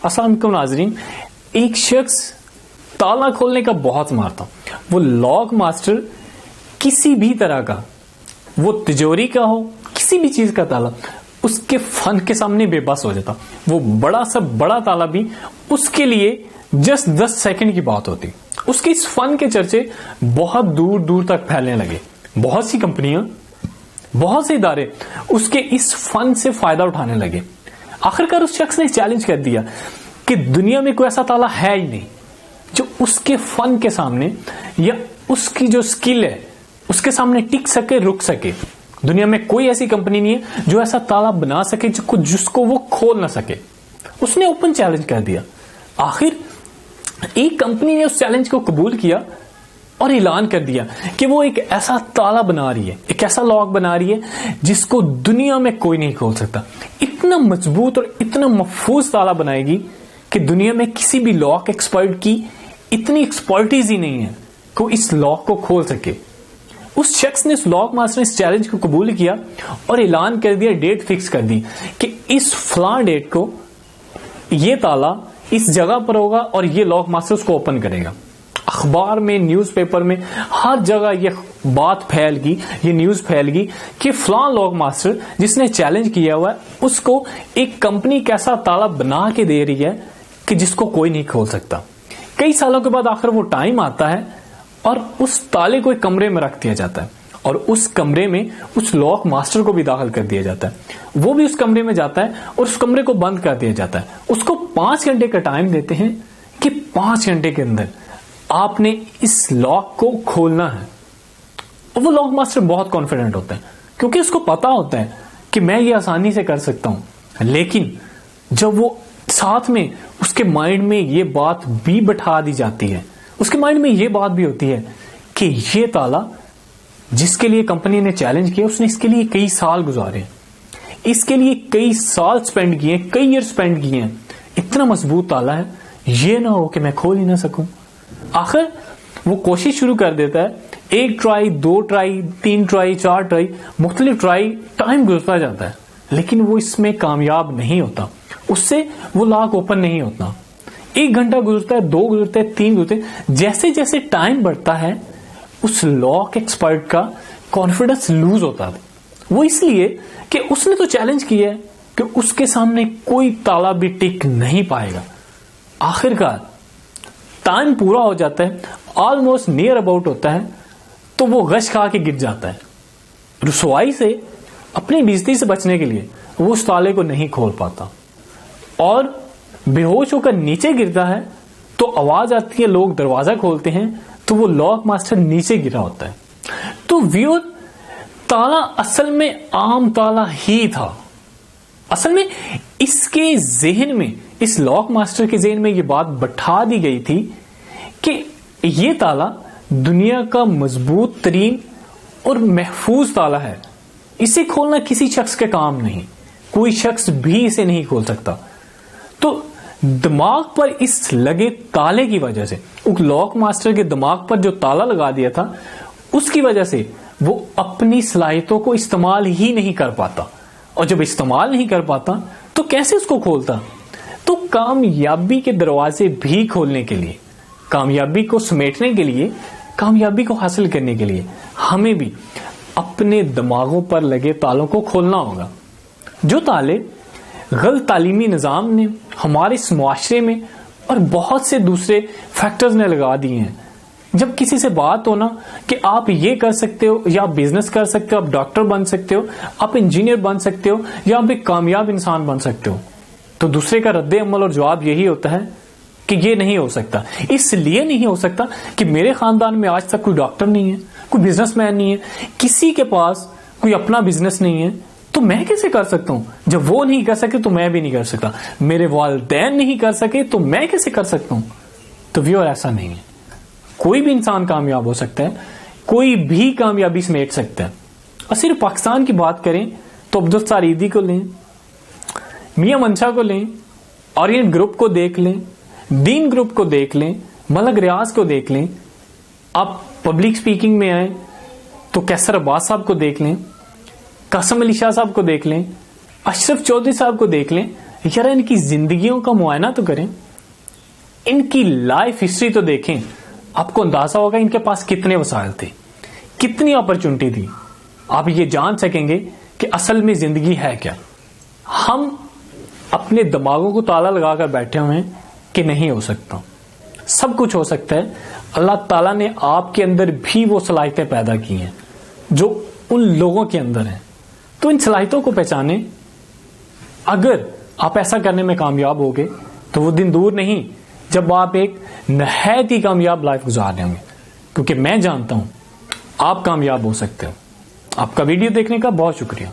السلام علیکم ناظرین. ایک شخص تالا کھولنے کا بہت ماہر تھا. وہ لاک ماسٹر کسی بھی طرح کا, وہ تجوری کا ہو, کسی بھی چیز کا تالا, اس کے فن کے سامنے بے بس ہو جاتا. وہ بڑا سا بڑا تالا بھی اس کے لیے جسٹ 10 سیکنڈ کی بات ہوتی. اس کے اس فن کے چرچے بہت دور دور تک پھیلنے لگے. بہت سی کمپنیاں, بہت سے ادارے اس کے اس فن سے فائدہ اٹھانے لگے. آخرکار اس شخص نے چیلنج کر دیا کہ دنیا میں کوئی ایسا تالا ہے ہی نہیں جو اس کے فن کے سامنے یا اس کی جو سکل ہے اس کے سامنے ٹک سکے, رک سکے. دنیا میں کوئی ایسی کمپنی نہیں ہے جو ایسا تالا بنا سکے جس کو وہ کھول نہ سکے. اس نے اوپن چیلنج کر دیا. آخر ایک کمپنی نے اس چیلنج کو قبول کیا اور اعلان کر دیا کہ وہ ایک ایسا تالا بنا رہی ہے, ایک ایسا لاک بنا رہی ہے جس کو دنیا میں کوئی نہیں کھول سکتا. اتنا مضبوط اور اتنا محفوظ تالا بنائے گی کہ دنیا میں کسی بھی لاک ایکسپرٹ کی اتنی ایکسپرٹیز ہی نہیں ہے کہ وہ اس لاک کو کھول سکے. اس شخص نے, اس لاک ماسٹر نے اس چیلنج کو قبول کیا اور اعلان کر دیا, ڈیٹ فکس کر دی کہ اس فلاں ڈیٹ کو یہ تالا اس جگہ پر ہوگا اور یہ لاک ماسٹر اس کو اوپن کرے گا. اخبار میں, نیوز پیپر میں, ہر جگہ یہ بات پھیل گئی, یہ نیوز پھیل گئی کہ فلاں لاک ماسٹر جس نے چیلنج کیا ہوا ہے اس کو ایک کمپنی کیسا تالا بنا کے دے رہی ہے کہ جس کو کوئی نہیں کھول سکتا. کئی سالوں کے بعد آخر وہ ٹائم آتا ہے اور اس تالے کو ایک کمرے میں رکھ دیا جاتا ہے اور اس کمرے میں اس لاک ماسٹر کو بھی داخل کر دیا جاتا ہے. وہ بھی اس کمرے میں جاتا ہے اور اس کمرے کو بند کر دیا جاتا ہے. اس کو 5 گھنٹے کا ٹائم دیتے ہیں کہ 5 گھنٹے کے اندر آپ نے اس لاک کو کھولنا ہے. اور وہ لاک ماسٹر بہت کانفیڈنٹ ہوتا ہے کیونکہ اس کو پتا ہوتا ہے کہ میں یہ آسانی سے کر سکتا ہوں. لیکن جب وہ ساتھ میں اس کے مائنڈ میں یہ بات بھی بٹھا دی جاتی ہے, اس کے مائنڈ میں یہ بات بھی ہوتی ہے کہ یہ تالا جس کے لیے کمپنی نے چیلنج کیا اس نے اس کے لیے کئی سال گزارے, اس کے لیے کئی سال سپینڈ کیے, کئی ایئر سپینڈ کیے ہیں. اتنا مضبوط تالا ہے, یہ نہ ہو کہ میں کھول ہی نہ سکوں. آخر وہ کوشش شروع کر دیتا ہے. 1 ٹرائی, 2 ٹرائی, 3 ٹرائی, 4 ٹرائی, مختلف ٹرائی, ٹائم گزرتا جاتا ہے لیکن وہ اس میں کامیاب نہیں ہوتا. اس سے وہ لاک اوپن نہیں ہوتا. 1 گھنٹہ گزرتا ہے, 2 گزرتے ہیں, 3 گزرتے ہیں. جیسے جیسے ٹائم بڑھتا ہے اس لاک ایکسپرٹ کا کانفیڈنس لوز ہوتا ہے. وہ اس لیے کہ اس نے تو چیلنج کیا ہے کہ اس کے سامنے کوئی تالا بھی ٹک نہیں پائے گا. آخرکار ٹائم پورا ہو جاتا ہے, آلموسٹ نیئر اباؤٹ ہوتا ہے تو وہ غش کھا کے گر جاتا ہے. رسوائی سے, اپنی بےعزتی سے بچنے کے لیے وہ اس تالے کو نہیں کھول پاتا اور بے ہوش ہو کر نیچے گرتا ہے تو آواز آتی ہے, لوگ دروازہ کھولتے ہیں تو وہ لاک ماسٹر نیچے گرا ہوتا ہے. تو ویور, تالا اصل میں عام تالا ہی تھا. اصل میں اس کے ذہن میں, اس لاک ماسٹر کے ذہن میں یہ بات بٹھا دی گئی تھی کہ یہ تالا دنیا کا مضبوط ترین اور محفوظ تالا ہے. اسے کھولنا کسی شخص کے کام نہیں, کوئی شخص بھی اسے نہیں کھول سکتا. تو دماغ پر اس لگے تالے کی وجہ سے, اس لاک ماسٹر کے دماغ پر جو تالا لگا دیا تھا اس کی وجہ سے وہ اپنی صلاحیتوں کو استعمال ہی نہیں کر پاتا. اور جب استعمال نہیں کر پاتا تو کیسے اس کو کھولتا؟ تو کامیابی کے دروازے بھی کھولنے کے لیے, کامیابی کو سمیٹنے کے لیے, کامیابی کو حاصل کرنے کے لیے ہمیں بھی اپنے دماغوں پر لگے تالوں کو کھولنا ہوگا. جو تالے غلط تعلیمی نظام نے ہمارے اس معاشرے میں اور بہت سے دوسرے فیکٹرز نے لگا دیے ہیں. جب کسی سے بات ہونا کہ آپ یہ کر سکتے ہو, یا آپ بزنس کر سکتے ہو, آپ ڈاکٹر بن سکتے ہو, آپ انجینئر بن سکتے ہو, یا آپ ایک کامیاب انسان بن سکتے ہو, تو دوسرے کا رد عمل اور جواب یہی ہوتا ہے کہ یہ نہیں ہو سکتا. اس لیے نہیں ہو سکتا کہ میرے خاندان میں آج تک کوئی ڈاکٹر نہیں ہے, کوئی بزنس مین نہیں ہے, کسی کے پاس کوئی اپنا بزنس نہیں ہے, تو میں کیسے کر سکتا ہوں؟ جب وہ نہیں کر سکے تو میں بھی نہیں کر سکتا. میرے والدین نہیں کر سکے تو میں کیسے کر سکتا ہوں؟ تو ویور, ایسا نہیں ہے. کوئی بھی انسان کامیاب ہو سکتا ہے, کوئی بھی کامیابی سمیٹ سکتا ہے. اور صرف پاکستان کی بات کریں تو عبدالستار ایدھی کو لیں, میاں منشا کو لیں, اورینٹ گروپ کو دیکھ لیں, دین گروپ کو دیکھ لیں, ملک ریاض کو دیکھ لیں. آپ پبلک سپیکنگ میں آئیں تو کیسر عباس صاحب کو دیکھ لیں, قاسم علی شاہ صاحب کو دیکھ لیں, اشرف چودھری صاحب کو دیکھ لیں. یار ان کی زندگیوں کا معائنہ تو کریں, ان کی لائف ہسٹری تو دیکھیں, آپ کو اندازہ ہوگا ان کے پاس کتنے وسائل تھے, کتنی اپرچونٹی تھی. آپ یہ جان سکیں گے کہ اصل میں زندگی ہے کیا. ہم اپنے دماغوں کو تالا لگا کر بیٹھے ہوئے ہیں کہ نہیں ہو سکتا. سب کچھ ہو سکتا ہے. اللہ تعالیٰ نے آپ کے اندر بھی وہ صلاحیتیں پیدا کی ہیں جو ان لوگوں کے اندر ہیں. تو ان صلاحیتوں کو پہچانیں. اگر آپ ایسا کرنے میں کامیاب ہوگے تو وہ دن دور نہیں جب آپ ایک نہایت ہی کامیاب لائف گزار رہے ہوں گے, کیونکہ میں جانتا ہوں آپ کامیاب ہو سکتے ہو. آپ کا ویڈیو دیکھنے کا بہت شکریہ.